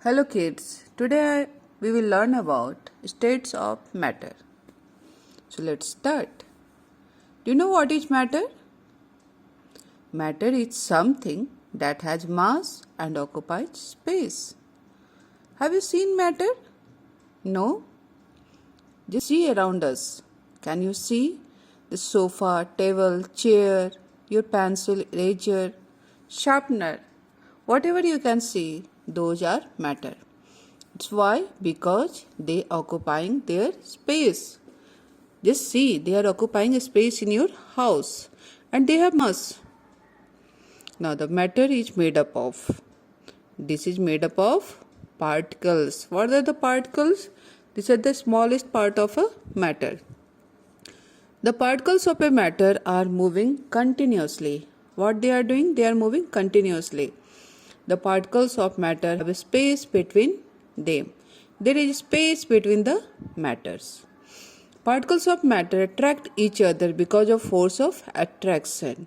Hello kids, today we will learn about states of matter. So let's start. Do you know what is matter? Matter is something that has mass and occupies space. Have you seen matter? No? Just see around us. Can you see the sofa, table, chair, your pencil, eraser, sharpener? Whatever you can see, those are matter. It's why? Because they occupying their space. Just see, they are occupying a space in your house and they have mass. Now the matter is made up of. This is made up of particles. What are the particles? These are the smallest part of a matter. The particles of a matter are moving continuously. What they are doing? They are moving continuously. The particles of matter have a space between them. There is space between the matters. Particles of matter attract each other because of force of attraction.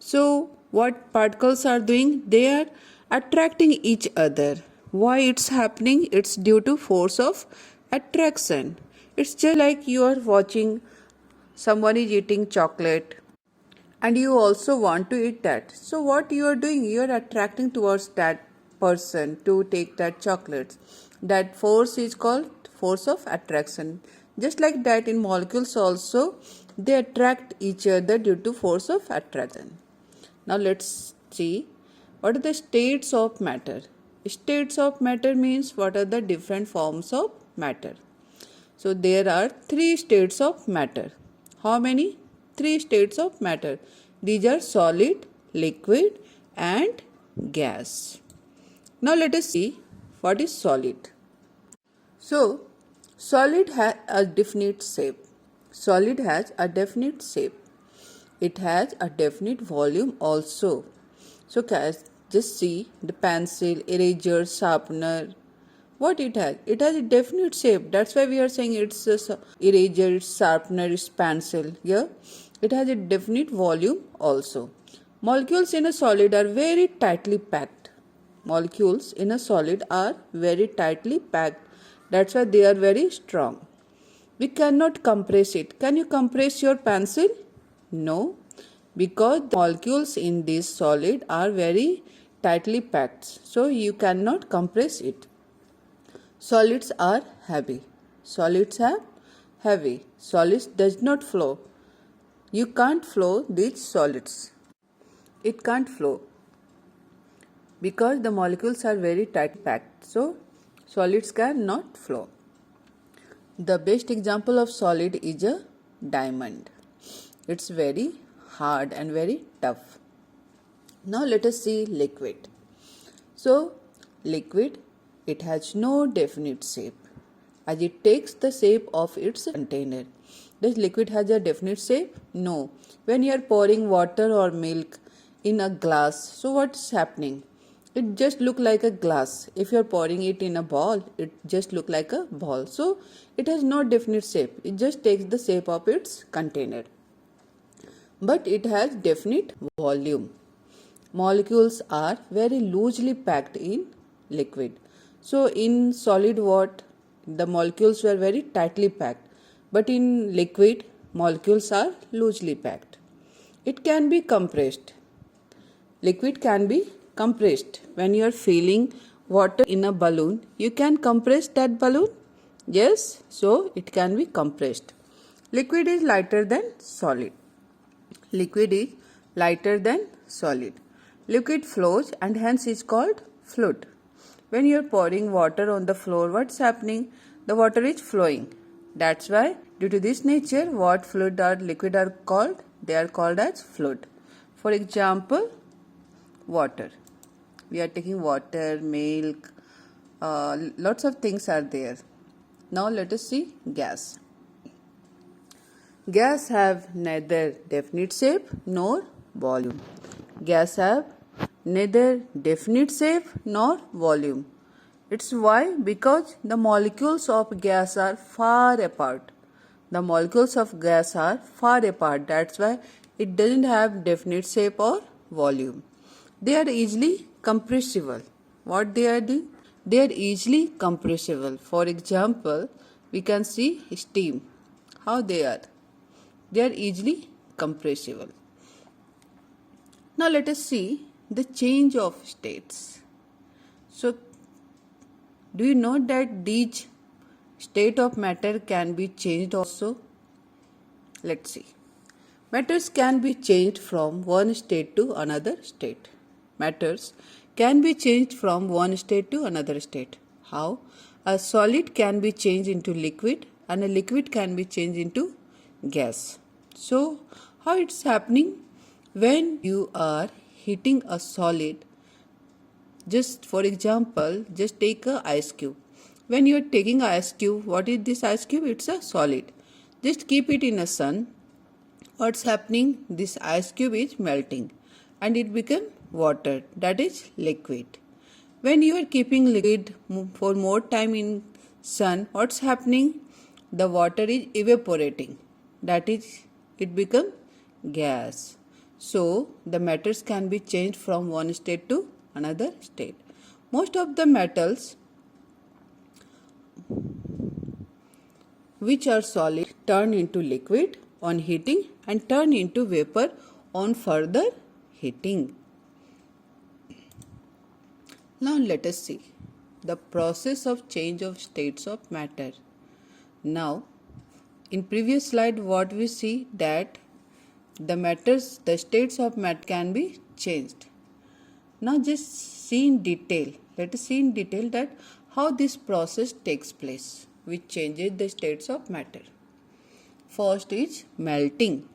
So, what particles are doing? They are attracting each other. Why it's happening? It's due to force of attraction. It's just like you are watching someone is eating chocolate and you also want to eat that. So what you are doing? You are attracting towards that person to take that chocolate. That force is called force of attraction. Just like that in molecules also, they attract each other due to force of attraction. Now let's see what are the states of matter. States of matter means what are the different forms of matter. So there are 3 states of matter. How many? 3 states of matter. These are solid, liquid and gas. Now let us see what is solid. So solid has a definite shape. Solid has a definite shape. It has a definite volume also. So just see the pencil, eraser, sharpener. What it has? It has a definite shape. That's why we are saying it's a eraser, it's sharpener, it's pencil. Yeah? It has a definite volume also. Molecules in a solid are very tightly packed. Molecules in a solid are very tightly packed. That's why they are very strong. We cannot compress it. Can you compress your pencil? No. Because the molecules in this solid are very tightly packed. So you cannot compress it. Solids are heavy. Solids are heavy. Solids does not flow. You can't flow these solids. It can't flow because the molecules are very tight packed. So solids cannot flow. The best example of solid is a diamond. It's very hard and very tough. Now let us see liquid. So liquid, it has no definite shape as it takes the shape of its container. Does liquid has a definite shape? No. When you are pouring water or milk in a glass, so what's happening? It just look like a glass. If you are pouring it in a ball, it just look like a ball. So it has no definite shape. It just takes the shape of its container. But it has definite volume. Molecules are very loosely packed in liquid. So in solid what? The molecules were very tightly packed. But in liquid, molecules are loosely packed. It can be compressed. Liquid can be compressed. When you are filling water in a balloon, you can compress that balloon. Yes, so it can be compressed. Liquid is lighter than solid. Liquid is lighter than solid. Liquid flows and hence is called fluid. When you are pouring water on the floor, what's happening? The water is flowing. That's why due to this nature, what fluid or liquid are called? They are called as fluid. For example, water. We are taking water, milk, lots of things are there. Now let us see gas. Gas have neither definite shape nor volume. Gas have neither definite shape nor volume. It's why? Because the molecules of gas are far apart. The molecules of gas are far apart. That's why it doesn't have definite shape or volume. They are easily compressible. What they are doing? They are easily compressible. For example, we can see steam. How they are? They are easily compressible. Now let us see the change of states. So, do you know that these state of matter can be changed also? Let's see. Matters can be changed from one state to another state. Matters can be changed from one state to another state. How? A solid can be changed into liquid and a liquid can be changed into gas. So, how it's happening? When you are heating a solid, just for example, just take a ice cube. When you are taking a ice cube, what is this ice cube? It's a solid. Just keep it in a sun. What's happening? This ice cube is melting and it become water, that is liquid. When you are keeping liquid for more time in sun, what's happening? The water is evaporating, that is it become gas. So the matters can be changed from one state to another state. Most of the metals which are solid turn into liquid on heating and turn into vapor on further heating. Now let us see the process of change of states of matter. Now in previous slide what we see that the states of matter can be changed. Now just see in detail, let us see in detail that how this process takes place which changes the states of matter. First is melting.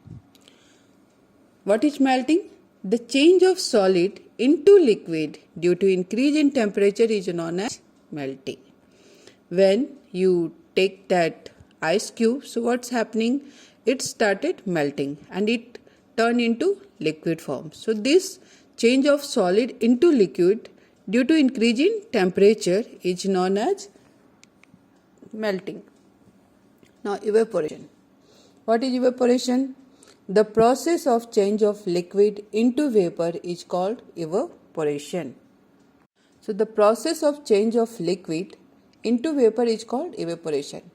What is melting? The change of solid into liquid due to increase in temperature is known as melting. When you take that ice cube, so what's happening? It started melting and it turned into liquid form. So this change of solid into liquid due to increase in temperature is known as melting. Now evaporation. What is evaporation? The process of change of liquid into vapor is called evaporation. So the process of change of liquid into vapor is called evaporation.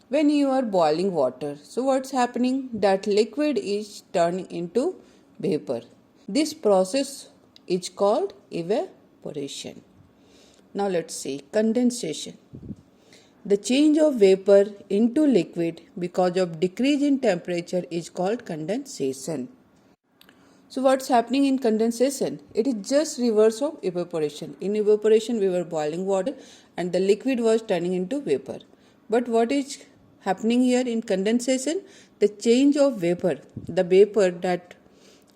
When you are boiling water, so what's happening? That liquid is turning into vapor. This process is called evaporation. Now let's see condensation. The change of vapor into liquid because of decrease in temperature is called condensation. So what's happening in condensation? It is just reverse of evaporation. In evaporation we were boiling water and the liquid was turning into vapor. But what is happening here in condensation? The change of vapor, the vapor that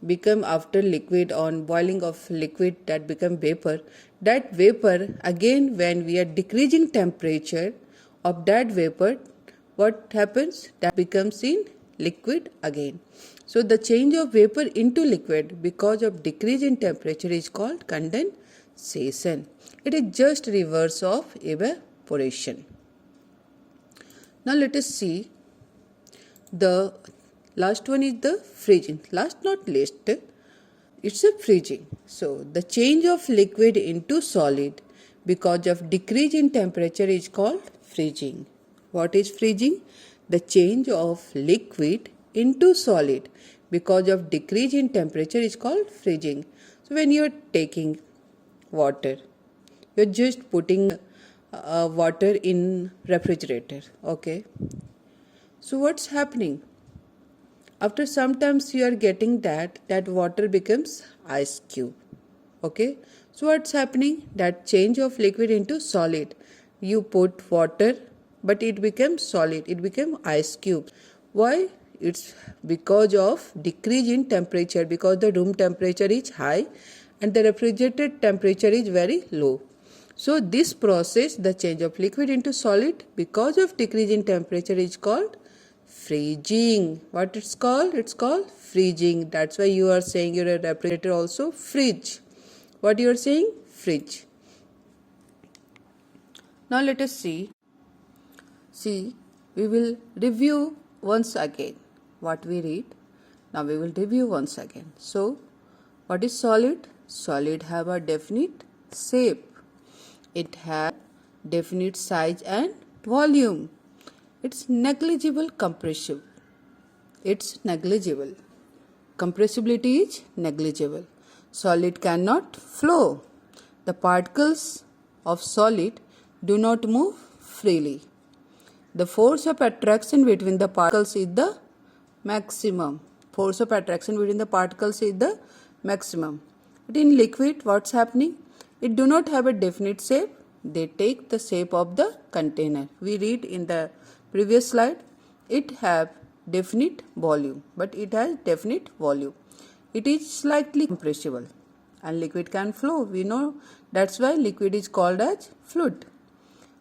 become after liquid on boiling of liquid that become vapor, that vapor again when we are decreasing temperature of that vapor, what happens? That becomes in liquid again. So the change of vapor into liquid because of decrease in temperature is called condensation. It is just reverse of evaporation. Now let us see the last one is the freezing. Last not least, it's a freezing. So the change of liquid into solid because of decrease in temperature is called freezing. What is freezing? The change of liquid into solid because of decrease in temperature is called freezing. So when you are taking water, you are just putting water in refrigerator. Okay. So what's happening? After some times you are getting that water becomes ice cube. Okay. So what's happening? That change of liquid into solid. You put water but it becomes solid. It became ice cube. Why? It's because of decrease in temperature, because the room temperature is high and the refrigerated temperature is very low. So this process, the change of liquid into solid because of decrease in temperature is called freezing. What it's called? It's called freezing. That's why you are saying your refrigerator also fridge. What you are saying? Fridge. Now let us see. We will review once again what we read. Now we will review once again. So, what is solid? Solid have a definite shape. It have definite size and volume. It's negligible compressible. It's negligible. Compressibility is negligible. Solid cannot flow. The particles of solid do not move freely. The force of attraction between the particles is the maximum. Force of attraction between the particles is the maximum. But in liquid, what's happening? It do not have a definite shape. They take the shape of the container. We read in the previous slide, it have definite volume, but it has definite volume. It is slightly compressible and liquid can flow. We know that's why liquid is called as fluid.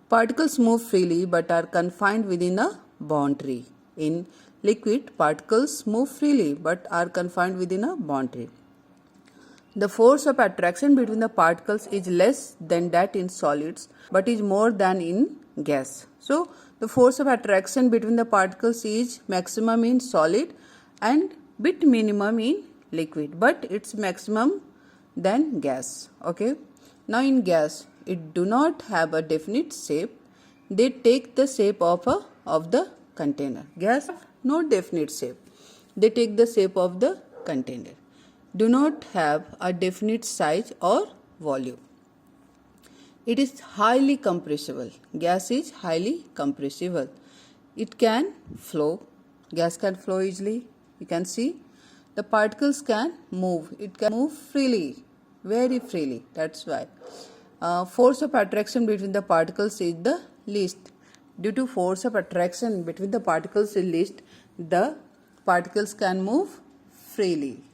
Particles move freely but are confined within a boundary. In liquid, particles move freely but are confined within a boundary. The force of attraction between the particles is less than that in solids but is more than in gas. So, the force of attraction between the particles is maximum in solid and bit minimum in liquid, but it's maximum than gas. Okay. Now in gas, it do not have a definite shape. They take the shape of the container. Gas have no definite shape. They take the shape of the container. Do not have a definite size or volume. It is highly compressible. Gas is highly compressible. It can flow. Gas can flow easily. You can see the particles can move. It can move freely, very freely. That's why. Force of attraction between the particles is the least. Due to force of attraction between the particles is least, the particles can move freely.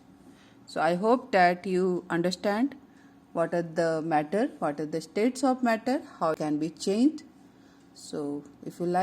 So I hope that you understand what are the matter, what are the states of matter, how it can be changed. So if you like